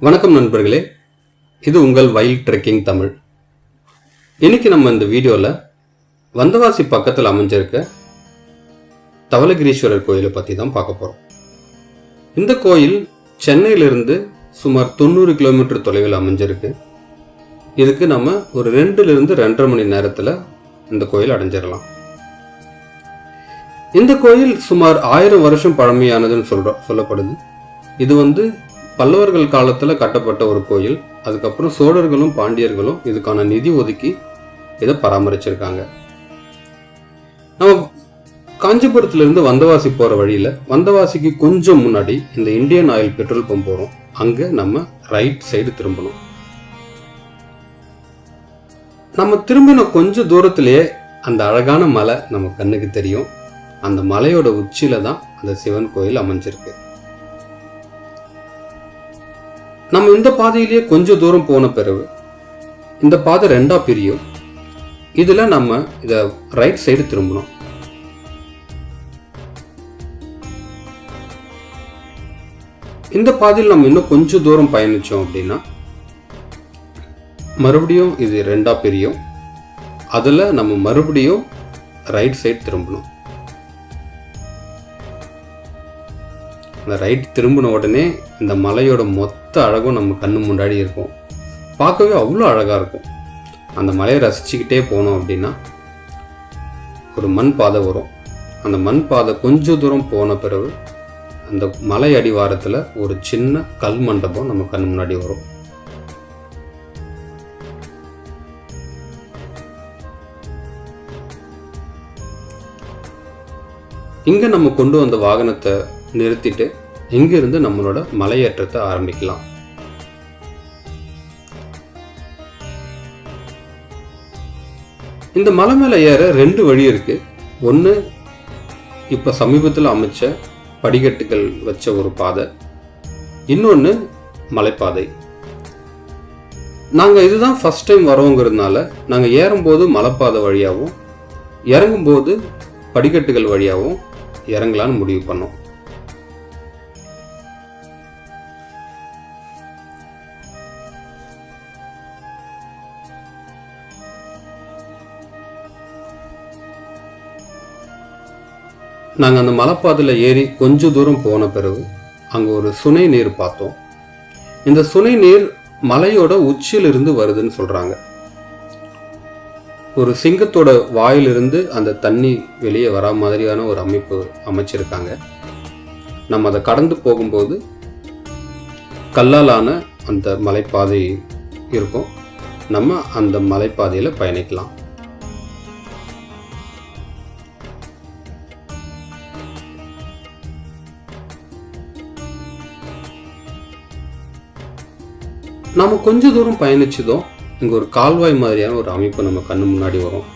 வணக்கம் நண்பர்களே, இது உங்கள் வைல்ட் ட்ரெக்கிங் தமிழ். இன்னைக்கு நம்ம இந்த வீடியோவில் வந்தவாசி பக்கத்தில் அமைஞ்சிருக்க தவளகிரீஸ்வரர் கோயிலை பற்றி தான் பார்க்க போகிறோம். இந்த கோயில் சென்னையிலிருந்து சுமார் 90 கிலோமீட்டர் தொலைவில் அமைஞ்சிருக்கு. இதுக்கு நம்ம ஒரு 2லிருந்து 2.5 மணி நேரத்தில் இந்த கோயில் அடைஞ்சிடலாம். இந்த கோயில் சுமார் 1000 வருஷம் பழமையானதுன்னு சொல்லப்படுது. இது பல்லவர்கள் காலத்தில் கட்டப்பட்ட ஒரு கோயில். அதுக்கப்புறம் சோழர்களும் பாண்டியர்களும் இதுக்கான நிதி ஒதுக்கி இதை பராமரிச்சிருக்காங்க. நம்ம காஞ்சிபுரத்திலிருந்து வந்தவாசி போகிற வழியில் வந்தவாசிக்கு கொஞ்சம் முன்னாடி இந்த இந்தியன் ஆயில் பெட்ரோல் பம்ப் போகிறோம். அங்கே நம்ம ரைட் சைடு திரும்பணும். நம்ம திரும்பின கொஞ்சம் தூரத்திலேயே அந்த அழகான மலை நம்ம கண்ணுக்கு தெரியும். அந்த மலையோட உச்சியில தான் அந்த சிவன் கோயில் அமைஞ்சிருக்கு. நம்ம இந்த பாதையிலேயே கொஞ்சம் தூரம் போன பிறகு இந்த பாதை 2ஆ பிரியும். இதுல நம்ம இத ரைட் சைடு திரும்பணும். இந்த பாதையில் நம்ம இன்னும் கொஞ்சம் தூரம் பயணிச்சோம் அப்படின்னா மறுபடியும் இது 2ஆ பிரியும். அதுல நம்ம மறுபடியும் ரைட் சைடு திரும்பணும். அந்த ரைட் திரும்பின உடனே இந்த மலையோட மொத்த அழகும் நம்ம கண்ணு முன்னாடி இருக்கும். பார்க்கவே அவ்வளோ அழகாக இருக்கும். அந்த மலையை ரசிச்சுக்கிட்டே போனோம் அப்படின்னா ஒரு மண் பாதை வரும். அந்த மண் பாதை கொஞ்சம் தூரம் போன பிறகு அந்த மலை அடிவாரத்தில் ஒரு சின்ன கல் மண்டபம் நம்ம கண்ணு முன்னாடி வரும். இங்கே நம்ம கொண்டு வந்த வாகனத்தை நிறுத்திட்டு இங்கிருந்து நம்மளோட மலையேற்றத்தை ஆரம்பிக்கலாம். இந்த மலை மேலே ஏற 2 வழி இருக்கு. ஒன்று இப்போ சமீபத்தில் அமைச்ச படிக்கட்டுகள் வச்ச ஒரு பாதை, இன்னொன்று மலைப்பாதை. நாங்கள் இதுதான் ஃபர்ஸ்ட் டைம் வரோங்கிறதுனால நாங்கள் ஏறும்போது மலைப்பாதை வழியாகவும் இறங்கும்போது படிக்கட்டுகள் வழியாகவும் இறங்கலான்னு முடிவு பண்ணோம். நாங்கள் அந்த மலைப்பாதையில் ஏறி கொஞ்சம் தூரம் போன பிறகு அங்கே ஒரு சுனை நீர் பார்த்தோம். இந்த சுனை நீர் மலையோட உச்சியிலிருந்து வருதுன்னு சொல்கிறாங்க. ஒரு சிங்கத்தோட வாயிலிருந்து அந்த தண்ணி வெளியே வரா மாதிரியான ஒரு அமைப்பு அமைச்சிருக்காங்க. நம்ம அதை கடந்து போகும்போது கல்லாலான அந்த மலைப்பாதை இருக்கும். நம்ம அந்த மலைப்பாதையில் பயணிக்கலாம். நாம் கொஞ்சம் தூரம் பயணிச்சதும் இங்கே ஒரு கால்வாய் மாதிரியான ஒரு அமைப்பு நம்ம கண்ணு முன்னாடி வரும்.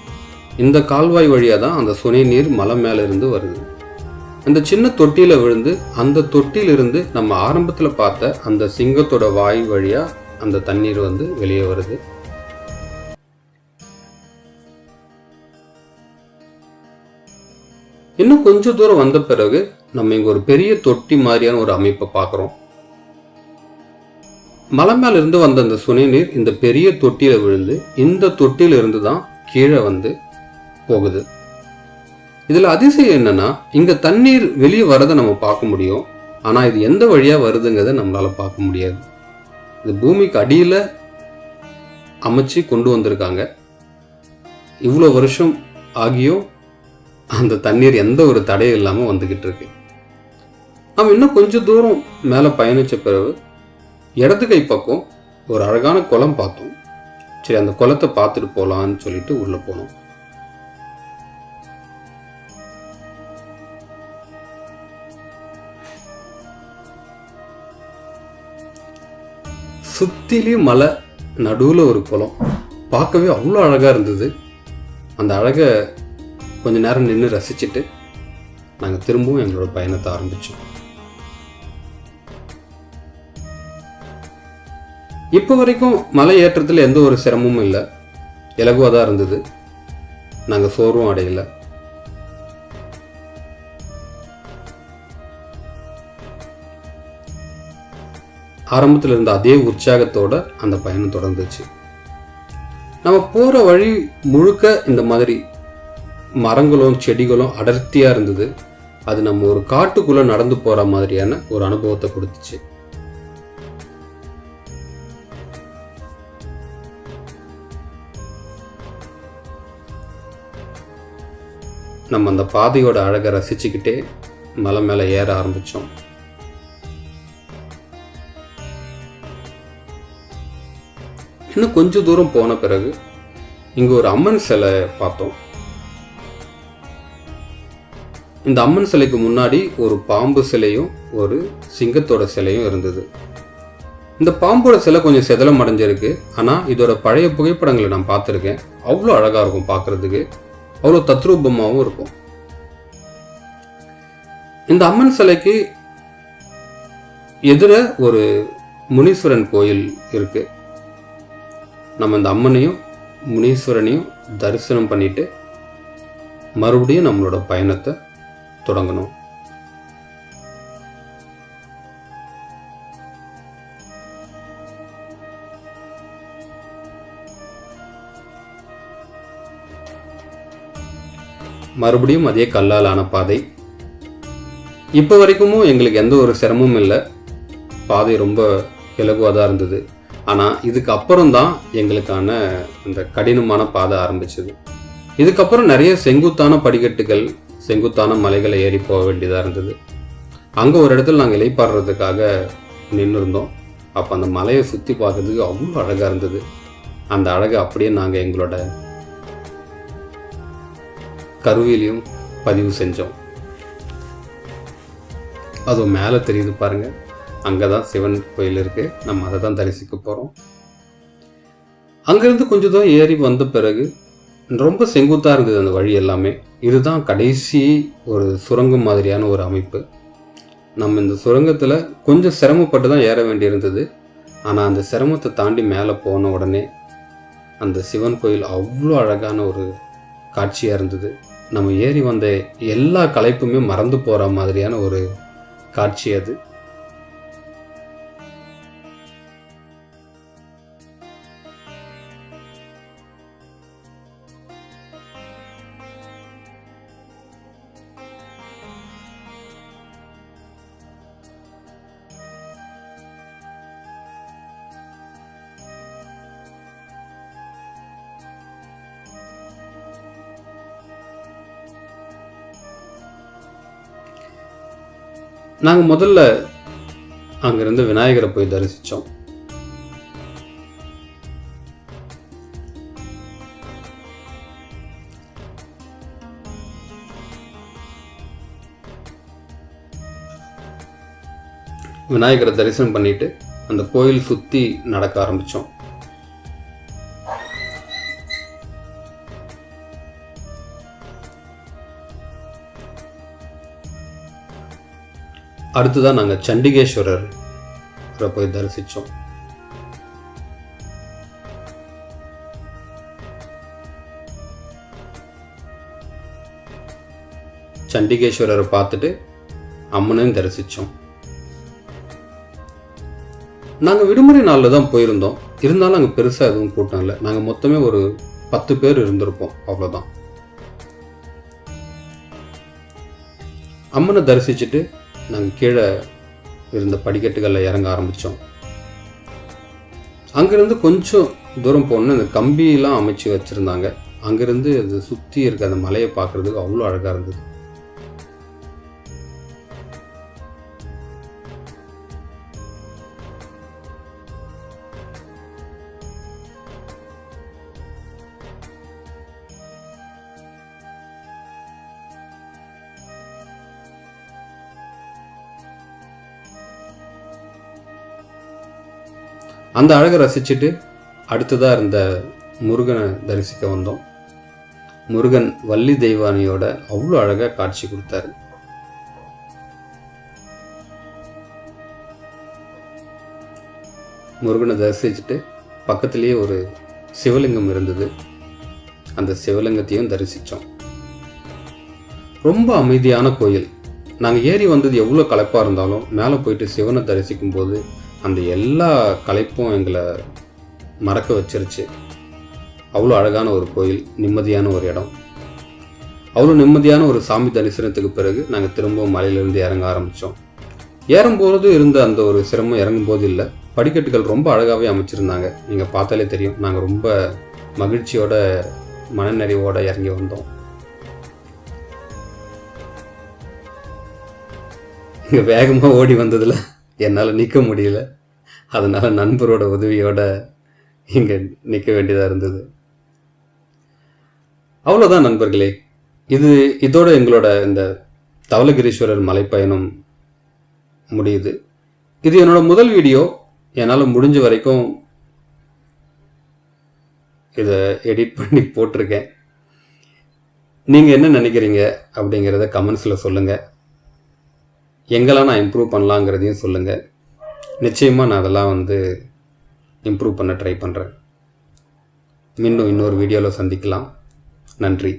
இந்த கால்வாய் வழியாக தான் அந்த சுனை நீர் மலை மேலே இருந்து வருது. அந்த சின்ன தொட்டியில் விழுந்து அந்த தொட்டியிலிருந்து நம்ம ஆரம்பத்தில் பார்த்த அந்த சிங்கத்தோட வாய் வழியாக அந்த தண்ணீர் வெளியே வருது. இன்னும் கொஞ்சம் தூரம் வந்த பிறகு நம்ம இங்கே ஒரு பெரிய தொட்டி மாதிரியான ஒரு அமைப்பை பார்க்குறோம். மலை மேல இருந்து வந்த அந்த சுனை நீர் இந்த பெரிய தொட்டியில விழுந்து இந்த தொட்டியில இருந்து தான் கீழே போகுது. இதுல அதிசயம் என்னன்னா, இங்க தண்ணீர் வெளியே வரதை நம்ம பார்க்க முடியும். ஆனா இது எந்த வழியா வருதுங்கிறத நம்மளால பார்க்க முடியாது. இது பூமிக்கு அடியில அமைச்சு கொண்டு வந்திருக்காங்க. இவ்வளோ வருஷம் ஆகியும் அந்த தண்ணீர் எந்த ஒரு தடையும் இல்லாம வந்துகிட்டு இருக்கு. நம்ம இன்னும் கொஞ்சம் தூரம் மேல பயணிச்ச பிறகு இடது கை பக்கம் ஒரு அழகான குளம் பார்த்தோம். சரி, அந்த குளத்தை பார்த்துட்டு போலான்னு சொல்லிட்டு உள்ள போனோம். சுத்திலையும் மலை, நடுவில் ஒரு குளம். பார்க்கவே அவ்வளோ அழகா இருந்தது. அந்த அழகை கொஞ்ச நேரம் நின்று ரசிச்சுட்டு நாங்கள் திரும்பவும் எங்களோட பயணத்தை ஆரம்பித்தோம். இப்போ வரைக்கும் மலை ஏற்றத்தில் எந்த ஒரு சிரமமும் இல்லை. இலகுவாக தான் இருந்தது. நாங்கள் சோர்வும் அடையலை. ஆரம்பத்தில் இருந்த அதே உற்சாகத்தோட அந்த பயணம் தொடர்ந்துச்சு. நம்ம போகிற வழி முழுக்க இந்த மாதிரி மரங்களும் செடிகளும் அடர்த்தியாக இருந்தது. அது நம்ம ஒரு காட்டுக்குள்ளே நடந்து போகிற மாதிரியான ஒரு அனுபவத்தை கொடுத்துச்சு. நம்ம அந்த பாதையோட அழகை ரசிச்சுக்கிட்டே மலை மேலே ஏற ஆரம்பித்தோம். இன்னும் கொஞ்சம் தூரம் போன பிறகு இங்கே ஒரு அம்மன் சிலை பார்த்தோம். இந்த அம்மன் சிலைக்கு முன்னாடி ஒரு பாம்பு சிலையும் ஒரு சிங்கத்தோட சிலையும் இருந்தது. இந்த பாம்போட சிலை கொஞ்சம் செதலம் அடைஞ்சிருக்கு. ஆனால் இதோட பழைய புகைப்படங்களை நான் பார்த்துருக்கேன். அவ்வளோ அழகாக இருக்கும் பார்க்குறதுக்கு, அவ்வளோ தத்ரூபமாகவும் இருக்கும். இந்த அம்மன் சிலைக்கு எதிர ஒரு முனீஸ்வரன் கோயில் இருக்கு. நம்ம இந்த அம்மனையும் முனீஸ்வரனையும் தரிசனம் பண்ணிட்டு மறுபடியும் நம்மளோட பயணத்தை தொடங்கணும். மறுபடியும் அதே கல்லாலான பாதை. இப்போ வரைக்கும் எங்களுக்கு எந்த ஒரு சிரமமும் இல்லை. பாதை ரொம்ப இலகுவாக தான் இருந்தது. ஆனால் இதுக்கு அப்புறம் தான் எங்களுக்கான அந்த கடினமான பாதை ஆரம்பிச்சது. இதுக்கப்புறம் நிறைய செங்குத்தான படிக்கட்டுகள், செங்குத்தான மலைகளை ஏறி போக வேண்டியதாக இருந்தது. அங்கே ஒரு இடத்துல நாங்கள் இலைப்பாடுறதுக்காக நின்று இருந்தோம். அப்போ அந்த மலையை சுற்றி பார்க்கறதுக்கு அவ்வளோ அழகாக இருந்தது. அந்த அழகை அப்படியே நாங்கள் எங்களோட கருவிலையும் பதிவு செஞ்சோம். அதுவும் மேலே தெரியுது பாருங்கள், அங்கே தான் சிவன் கோயில் இருக்குது. நம்ம அதை தான் தரிசிக்க போகிறோம். அங்கேருந்து கொஞ்சம் தான் ஏறி வந்த பிறகு ரொம்ப செங்குத்தாக இருந்தது அந்த வழி எல்லாமே. இதுதான் கடைசி ஒரு சுரங்கம் மாதிரியான ஒரு அமைப்பு. நம்ம இந்த சுரங்கத்தில் கொஞ்சம் சிரமப்பட்டு தான் ஏற வேண்டியிருந்தது. ஆனால் அந்த சிரமத்தை தாண்டி மேலே போன உடனே அந்த சிவன் கோயில் அவ்வளோ அழகான ஒரு காட்சியாக இருந்தது. நம்ம ஏறி வந்த எல்லா களைப்புமே மறந்து போகிற மாதிரியான ஒரு காட்சி அது. நாங்கள் முதல்ல அங்கிருந்து விநாயகரை போய் தரிசித்தோம். விநாயகரை தரிசனம் பண்ணிட்டு அந்த கோயில் சுற்றி நடக்க ஆரம்பித்தோம். அடுத்துதான் நாங்கள் சண்டிகேஸ்வரர் போய் தரிசித்தோம். சண்டிகேஸ்வரரை பார்த்துட்டு அம்மனையும் தரிசித்தோம். நாங்கள் விடுமுறை நாளில் தான் போயிருந்தோம். இருந்தாலும் அங்கே பெருசாக எதுவும் கூட்டம் இல்லை. நாங்கள் மொத்தமே ஒரு 10 பேர் இருந்திருப்போம், அவ்வளோதான். அம்மனை தரிசிச்சுட்டு நாங்கள் கீழே இருந்த படிக்கட்டுகளில் இறங்க ஆரம்பித்தோம். அங்கேருந்து கொஞ்சம் தூரம் போனோன்னு அந்த கம்பியெல்லாம் அமைச்சு வச்சுருந்தாங்க. அங்கேருந்து அது சுற்றி இருக்க அந்த மலையை பார்க்குறதுக்கு அவ்வளோ அழகாக இருந்தது. அந்த அழகை ரசிச்சுட்டு அடுத்ததாக இருந்த முருகனை தரிசிக்க வந்தோம். முருகன் வள்ளி தெய்வானியோட அவ்வளோ அழகாக காட்சி கொடுத்தாரு. முருகனை தரிசிச்சுட்டு பக்கத்துலேயே ஒரு சிவலிங்கம் இருந்தது. அந்த சிவலிங்கத்தையும் தரிசித்தோம். ரொம்ப அமைதியான கோயில். நாங்கள் ஏறி வந்தது எவ்வளோ களைப்பாக இருந்தாலும் மேலே போயிட்டு சிவனை தரிசிக்கும் போது அந்த எல்லா களைப்பும் எங்களை மறக்க வச்சிருச்சு. அவ்வளோ அழகான ஒரு கோயில், நிம்மதியான ஒரு இடம். அவ்வளோ நிம்மதியான ஒரு சாமி தரிசனத்துக்கு பிறகு நாங்கள் திரும்பவும் மலையிலேருந்து இறங்க ஆரம்பித்தோம். ஏறும்போது இருந்த அந்த ஒரு சிரமம் இறங்கும்போது இல்லை. படிக்கட்டுகள் ரொம்ப அழகாகவே அமைச்சிருந்தாங்க. நீங்கள் பார்த்தாலே தெரியும். நாங்கள் ரொம்ப மகிழ்ச்சியோட மனநிறைவோடு இறங்கி வந்தோம். இங்கே வேகமாக ஓடி வந்ததில் என்னால் நிற்க முடியல. அதனால் நண்பரோட உதவியோட இங்கே நிற்க வேண்டியதாக இருந்தது. அவ்வளோதான் நண்பர்களே. இதோட எங்களோட இந்த தவளகிரீஸ்வரர் மலைப்பயணம் முடியுது. இது என்னோட முதல் வீடியோ. என்னால் முடிஞ்ச வரைக்கும் இதை எடிட் பண்ணி போட்டிருக்கேன். நீங்கள் என்ன நினைக்கிறீங்க அப்படிங்கிறத கமெண்ட்ஸில் சொல்லுங்கள். எங்கெல்லாம் நான் இம்ப்ரூவ் பண்ணலாங்கிறதையும் சொல்லுங்கள். நிச்சயமாக நான் அதெல்லாம் இம்ப்ரூவ் பண்ண ட்ரை பண்ணுறேன். இன்னொரு வீடியோவில் சந்திக்கலாம். நன்றி.